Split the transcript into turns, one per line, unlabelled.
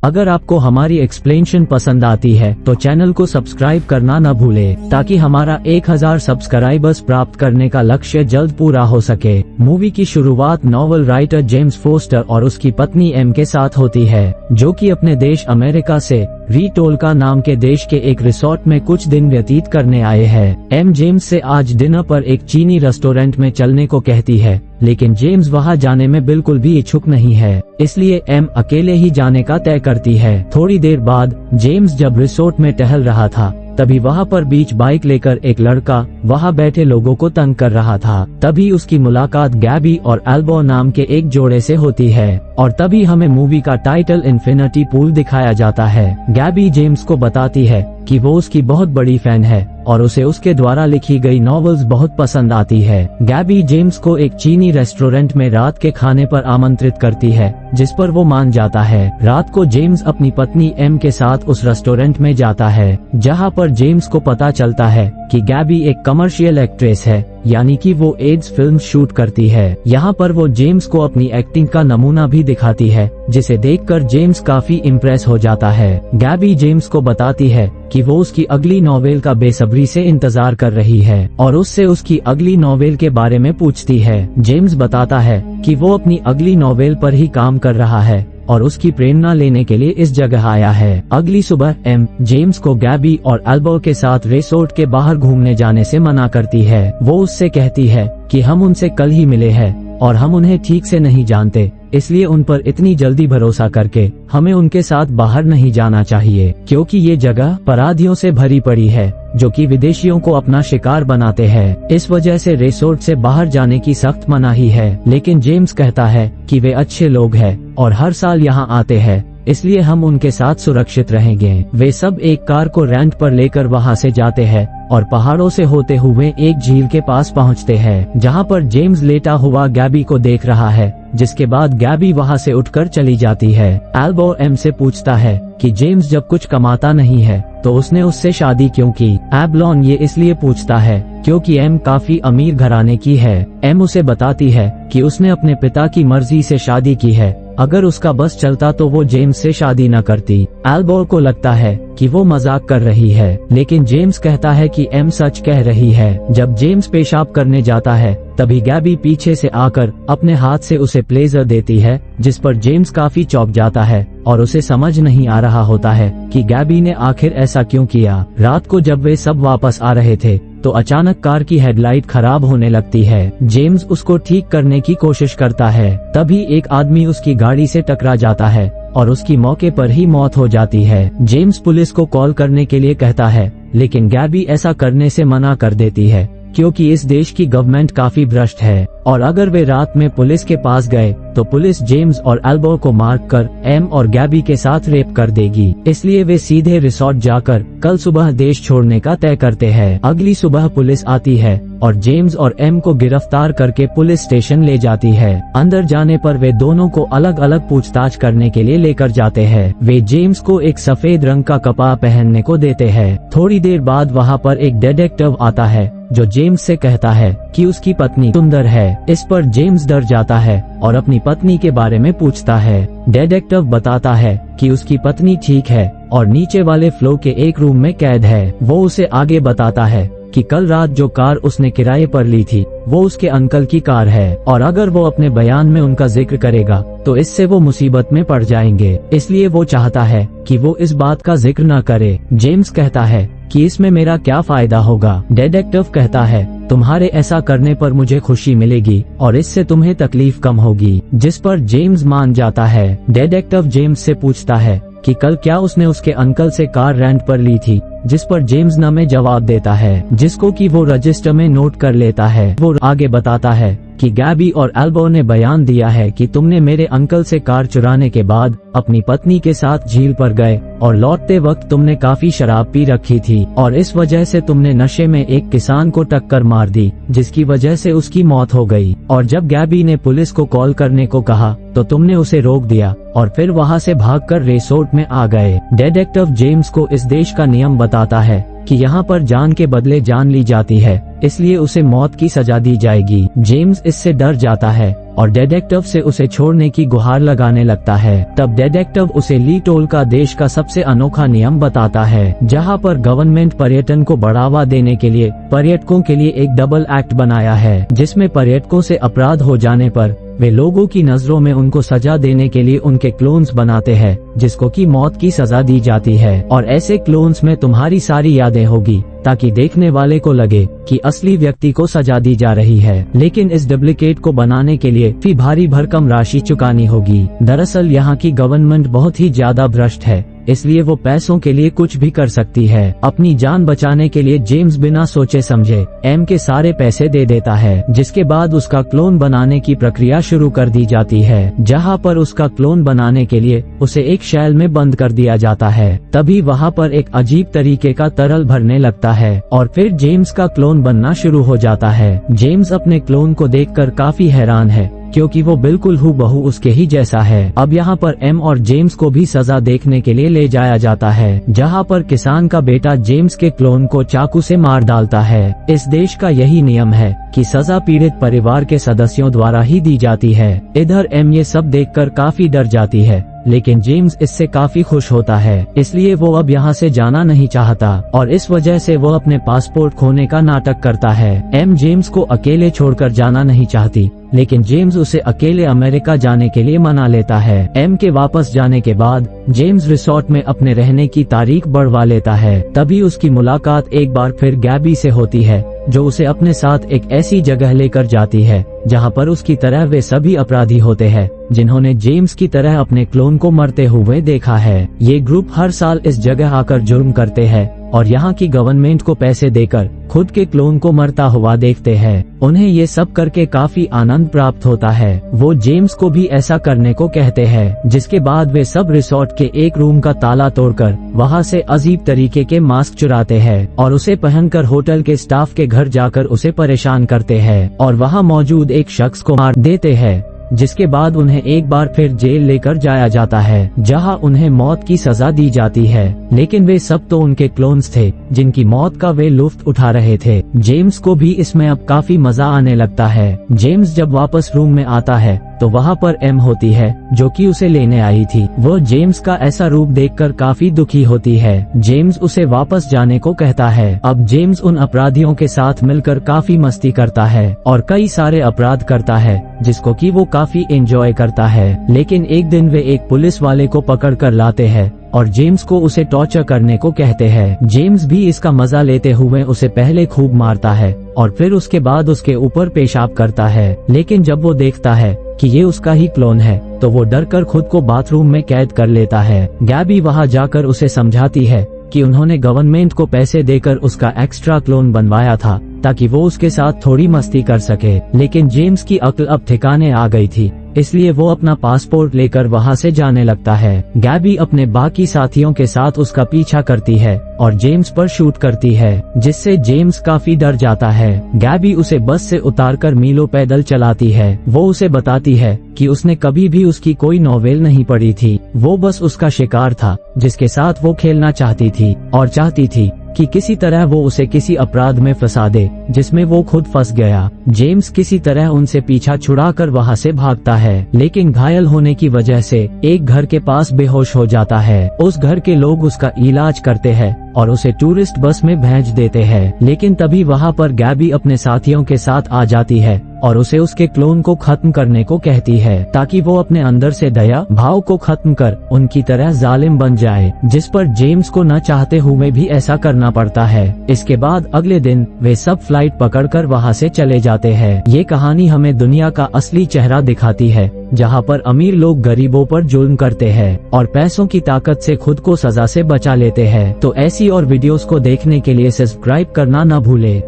अगर आपको हमारी एक्सप्लेनेशन पसंद आती है तो चैनल को सब्सक्राइब करना न भूलें, ताकि हमारा 1000 सब्सक्राइबर्स प्राप्त करने का लक्ष्य जल्द पूरा हो सके। मूवी की शुरुआत नॉवल राइटर जेम्स फोस्टर और उसकी पत्नी एम के साथ होती है, जो कि अपने देश अमेरिका से रीटोल्का नाम के देश के एक रिसोर्ट में कुछ दिन व्यतीत करने आए हैं। एम जेम्स से आज डिनर पर एक चीनी रेस्टोरेंट में चलने को कहती है, लेकिन जेम्स वहां जाने में बिल्कुल भी इच्छुक नहीं है, इसलिए एम अकेले ही जाने का तय करती है। थोड़ी देर बाद जेम्स जब रिसोर्ट में टहल रहा था, तभी वहां पर बीच बाइक लेकर एक लड़का वहां बैठे लोगों को तंग कर रहा था। तभी उसकी मुलाकात गैबी और एल्बो नाम के एक जोड़े से होती है, और तभी हमें मूवी का टाइटल इन्फिनिटी पूल दिखाया जाता है। गैबी जेम्स को बताती है कि वो उसकी बहुत बड़ी फैन है और उसे उसके द्वारा लिखी गई नॉवेल्स बहुत पसंद आती है। गैबी जेम्स को एक चीनी रेस्टोरेंट में रात के खाने पर आमंत्रित करती है, जिस पर वो मान जाता है। रात को जेम्स अपनी पत्नी एम के साथ उस रेस्टोरेंट में जाता है, जहां पर जेम्स को पता चलता है कि गैबी एक कमर्शियल एक्ट्रेस है, यानी कि वो एड्स फिल्म शूट करती है। यहाँ पर वो जेम्स को अपनी एक्टिंग का नमूना भी दिखाती है, जिसे देखकर जेम्स काफी इम्प्रेस हो जाता है। गैबी जेम्स को बताती है कि वो उसकी अगली नॉवेल का बेसब्री से इंतजार कर रही है और उससे उसकी अगली नॉवेल के बारे में पूछती है। जेम्स बताता है कि वो अपनी अगली नॉवेल पर ही काम कर रहा है और उसकी प्रेरणा लेने के लिए इस जगह आया है। अगली सुबह एम जेम्स को गैबी और एल्बो के साथ रिसोर्ट के बाहर घूमने जाने से मना करती है। वो उससे कहती है कि हम उनसे कल ही मिले हैं और हम उन्हें ठीक से नहीं जानते, इसलिए उन पर इतनी जल्दी भरोसा करके हमें उनके साथ बाहर नहीं जाना चाहिए, क्योंकि ये जगह अपराधियों से भरी पड़ी है जो कि विदेशियों को अपना शिकार बनाते हैं। इस वजह से रिसोर्ट से बाहर जाने की सख्त मनाही है, लेकिन जेम्स कहता है कि वे अच्छे लोग हैं और हर साल यहाँ आते हैं, इसलिए हम उनके साथ सुरक्षित रहेंगे। वे सब एक कार को रेंट पर लेकर वहाँ से जाते हैं और पहाड़ों से होते हुए एक झील के पास पहुँचते हैं, जहाँ पर जेम्स लेटा हुआ गैबी को देख रहा है, जिसके बाद गैबी वहाँ से उठकर चली जाती है। एल्बो एम से पूछता है कि जेम्स जब कुछ कमाता नहीं है तो उसने उससे शादी क्यों की। एब्लॉन ये इसलिए पूछता है क्योंकि एम काफी अमीर घराने की है। एम उसे बताती है कि उसने अपने पिता की मर्जी से शादी की है, अगर उसका बस चलता तो वो जेम्स से शादी न करती। एल्बो को लगता है कि वो मजाक कर रही है, लेकिन जेम्स कहता है कि एम सच कह रही है। जब जेम्स पेशाब करने जाता है, तभी गैबी पीछे से आकर अपने हाथ से उसे प्लेजर देती है, जिस पर जेम्स काफी चौंक जाता है और उसे समझ नहीं आ रहा होता है कि गैबी ने आखिर ऐसा क्यों किया। रात को जब वे सब वापस आ रहे थे तो अचानक कार की हेडलाइट खराब होने लगती है। जेम्स उसको ठीक करने की कोशिश करता है, तभी एक आदमी उसकी गाड़ी से टकरा जाता है और उसकी मौके पर ही मौत हो जाती है। जेम्स पुलिस को कॉल करने के लिए कहता है, लेकिन गैबी ऐसा करने से मना कर देती है, क्योंकि इस देश की गवर्नमेंट काफी भ्रष्ट है और अगर वे रात में पुलिस के पास गए तो पुलिस जेम्स और एल्बो को मार कर एम और गैबी के साथ रेप कर देगी, इसलिए वे सीधे रिसोर्ट जाकर कल सुबह देश छोड़ने का तय करते हैं। अगली सुबह पुलिस आती है और जेम्स और एम को गिरफ्तार करके पुलिस स्टेशन ले जाती है। अंदर जाने पर वे दोनों को अलग अलग पूछताछ करने के लिए लेकर जाते हैं। वे जेम्स को एक सफेद रंग का कपड़ा पहनने को देते हैं। थोड़ी देर बाद वहाँ पर एक डिटेक्टिव आता है जो जेम्स से कहता है कि उसकी पत्नी सुंदर है। इस पर जेम्स डर जाता है और अपनी पत्नी के बारे में पूछता है। डिटेक्टिव बताता है कि उसकी पत्नी ठीक है और नीचे वाले फ्लोर के एक रूम में कैद है। वो उसे आगे बताता है कि कल रात जो कार उसने किराए पर ली थी वो उसके अंकल की कार है और अगर वो अपने बयान में उनका जिक्र करेगा तो इससे वो मुसीबत में पड़ जाएंगे, इसलिए वो चाहता है कि वो इस बात का जिक्र न करे। जेम्स कहता है कि इसमें मेरा क्या फायदा होगा। डिटेक्टिव कहता है, तुम्हारे ऐसा करने पर मुझे खुशी मिलेगी और इससे तुम्हें तकलीफ कम होगी, जिस पर जेम्स मान जाता है। डिटेक्टिव जेम्स से पूछता है कि कल क्या उसने उसके अंकल से कार रेंट पर ली थी, जिस पर जेम्स न में जवाब देता है, जिसको कि वो रजिस्टर में नोट कर लेता है। वो आगे बताता है कि गैबी और एल्बो ने बयान दिया है कि तुमने मेरे अंकल से कार चुराने के बाद अपनी पत्नी के साथ झील पर गए और लौटते वक्त तुमने काफी शराब पी रखी थी और इस वजह से तुमने नशे में एक किसान को टक्कर मार दी, जिसकी वजह से उसकी मौत हो गई। और जब गैबी ने पुलिस को कॉल करने को कहा तो तुमने उसे रोक दिया और फिर वहाँ से भागकर रिसोर्ट में आ गए। डिटेक्टिव जेम्स को इस देश का नियम बताता है कि यहाँ पर जान के बदले जान ली जाती है, इसलिए उसे मौत की सजा दी जाएगी। जेम्स इससे डर जाता है और डिटेक्टिव से उसे छोड़ने की गुहार लगाने लगता है। तब डिटेक्टिव उसे ली टोल का देश का सबसे अनोखा नियम बताता है, जहाँ पर गवर्नमेंट पर्यटन को बढ़ावा देने के लिए पर्यटकों के लिए एक डबल एक्ट बनाया है, जिसमें पर्यटकों से अपराध हो जाने पर वे लोगों की नजरों में उनको सजा देने के लिए उनके क्लोन्स बनाते हैं, जिसको कि मौत की सजा दी जाती है। और ऐसे क्लोन्स में तुम्हारी सारी यादें होगी, ताकि देखने वाले को लगे कि असली व्यक्ति को सजा दी जा रही है। लेकिन इस डुप्लीकेट को बनाने के लिए भी भारी भरकम राशि चुकानी होगी। दरअसल यहाँ की गवर्नमेंट बहुत ही ज्यादा भ्रष्ट है, इसलिए वो पैसों के लिए कुछ भी कर सकती है। अपनी जान बचाने के लिए जेम्स बिना सोचे समझे एम के सारे पैसे दे देता है, जिसके बाद उसका क्लोन बनाने की प्रक्रिया शुरू कर दी जाती है, जहाँ पर उसका क्लोन बनाने के लिए उसे एक शैल में बंद कर दिया जाता है। तभी वहाँ पर एक अजीब तरीके का तरल भरने लगता है और फिर जेम्स का क्लोन बनना शुरू हो जाता है। जेम्स अपने क्लोन को देखकर काफी हैरान है, क्योंकि वो बिल्कुल हूबहू उसके ही जैसा है। अब यहाँ पर एम और जेम्स को भी सजा देखने के लिए ले जाया जाता है, जहाँ पर किसान का बेटा जेम्स के क्लोन को चाकू से मार डालता है। इस देश का यही नियम है कि सजा पीड़ित परिवार के सदस्यों द्वारा ही दी जाती है। इधर एम ये सब देखकर काफी डर जाती है, लेकिन जेम्स इससे काफी खुश होता है, इसलिए वो अब यहाँ से जाना नहीं चाहता और इस वजह से वो अपने पासपोर्ट खोने का नाटक करता है। एम जेम्स को अकेले छोड़कर जाना नहीं चाहती, लेकिन जेम्स उसे अकेले अमेरिका जाने के लिए मना लेता है। एम के वापस जाने के बाद जेम्स रिसोर्ट में अपने रहने की तारीख बढ़वा लेता है। तभी उसकी मुलाकात एक बार फिर गैबी से होती है, जो उसे अपने साथ एक ऐसी जगह लेकर जाती है जहां पर उसकी तरह वे सभी अपराधी होते हैं जिन्होंने जेम्स की तरह अपने क्लोन को मरते हुए देखा है। ये ग्रुप हर साल इस जगह आकर जुर्म करते हैं और यहाँ की गवर्नमेंट को पैसे देकर खुद के क्लोन को मरता हुआ देखते हैं। उन्हें ये सब करके काफी आनंद प्राप्त होता है। वो जेम्स को भी ऐसा करने को कहते हैं, जिसके बाद वे सब रिसोर्ट के एक रूम का ताला तोड़कर वहाँ से अजीब तरीके के मास्क चुराते हैं और उसे पहनकर होटल के स्टाफ के घर जाकर उसे परेशान करते हैं और वहाँ मौजूद एक शख्स को मार देते हैं, जिसके बाद उन्हें एक बार फिर जेल लेकर जाया जाता है, जहां उन्हें मौत की सजा दी जाती है। लेकिन वे सब तो उनके क्लोन्स थे, जिनकी मौत का वे लुत्फ उठा रहे थे। जेम्स को भी इसमें अब काफी मजा आने लगता है। जेम्स जब वापस रूम में आता है तो वहाँ पर एम होती है, जो कि उसे लेने आई थी। वो जेम्स का ऐसा रूप देखकर काफी दुखी होती है। जेम्स उसे वापस जाने को कहता है। अब जेम्स उन अपराधियों के साथ मिलकर काफी मस्ती करता है और कई सारे अपराध करता है, जिसको कि वो काफी एंजॉय करता है। लेकिन एक दिन वे एक पुलिस वाले को पकड़ कर लाते हैं और जेम्स को उसे टॉर्चर करने को कहते हैं। जेम्स भी इसका मजा लेते हुए उसे पहले खूब मारता है और फिर उसके बाद उसके ऊपर पेशाब करता है। लेकिन जब वो देखता है कि ये उसका ही क्लोन है, तो वो डरकर खुद को बाथरूम में कैद कर लेता है। गैबी वहाँ जाकर उसे समझाती है कि उन्होंने गवर्नमेंट को पैसे देकर उसका एक्स्ट्रा क्लोन बनवाया था, ताकि वो उसके साथ थोड़ी मस्ती कर सके। लेकिन जेम्स की अक्ल अब ठिकाने आ गई थी, इसलिए वो अपना पासपोर्ट लेकर वहाँ से जाने लगता है। गैबी अपने बाकी साथियों के साथ उसका पीछा करती है और जेम्स पर शूट करती है, जिससे जेम्स काफी डर जाता है। गैबी उसे बस से उतारकर मीलों पैदल चलाती है। वो उसे बताती है कि उसने कभी भी उसकी कोई नॉवेल नहीं पढ़ी थी, वो बस उसका शिकार था जिसके साथ वो खेलना चाहती थी और चाहती थी कि किसी तरह वो उसे किसी अपराध में फंसा दे जिसमें वो खुद फंस गया। जेम्स किसी तरह उनसे पीछा छुड़ाकर वहाँ से भागता है, लेकिन घायल होने की वजह से एक घर के पास बेहोश हो जाता है। उस घर के लोग उसका इलाज करते हैं और उसे टूरिस्ट बस में भेज देते हैं। लेकिन तभी वहाँ पर गैबी अपने साथियों के साथ आ जाती है और उसे उसके क्लोन को खत्म करने को कहती है, ताकि वो अपने अंदर से दया भाव को खत्म कर उनकी तरह जालिम बन जाए, जिस पर जेम्स को न चाहते हुए भी ऐसा करना पड़ता है। इसके बाद अगले दिन वे सब फ्लाइट पकड़कर वहाँ से चले जाते हैं। ये कहानी हमें दुनिया का असली चेहरा दिखाती है, जहाँ पर अमीर लोग गरीबों पर जुल्म करते हैं और पैसों की ताकत से खुद को सजा से बचा लेते हैं। तो ऐसी और वीडियोस को देखने के लिए सब्सक्राइब करना न भूले।